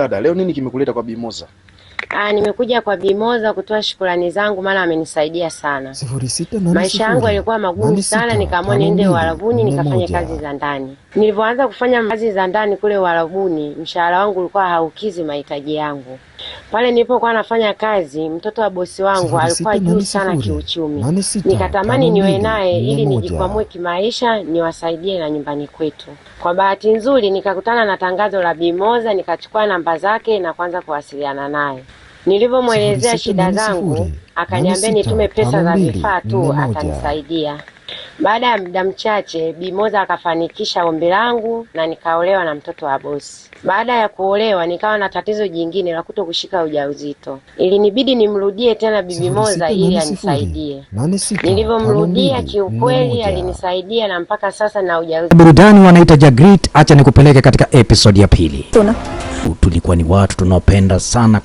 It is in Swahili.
dada, leo nini kimekuleta kwa Bimoza? Nimekuja kwa Bimoza kutoa shukrani zangu, maana amenisaidia sana. Maisha yangu yalikuwa magumu sana, nikaamua niende Uarabuni nikafanye kazi za ndani. Nilipoanza kufanya kazi za ndani kule Uarabuni, mshahara wangu ulikuwa haukizi mahitaji yangu. Pale nilipokuwa nafanya kazi, mtoto wa bosi wangu alikuwa juu sana kiuchumi. Nikatamani niwe naye ili nijikwamue kimaisha, niwasaidie na nyumbani kwetu. Kwa bahati nzuri nikakutana na tangazo la Bimoza, nikachukua namba zake na kuanza kuwasiliana naye. Nilivyomuelezea shida zangu, akaniambia nitume pesa za vifaa tu atanisaidia. Baada ya muda mchache, Bimoza akafanikisha ombi langu na nikaolewa na mtoto wa bosi. Baada ya kuolewa, nikawa na tatizo jingine la kutokushika ujauzito. Ilinibidi nimrudie tena Bimoza ili anisaidie. Nilivyomrudia, kiukweli alinisaidia na mpaka sasa na ujauzito. Burudani wanaita Jagrit, acha nikupeleke katika episode ya pili. Tulikuwa ni watu tunaopenda sana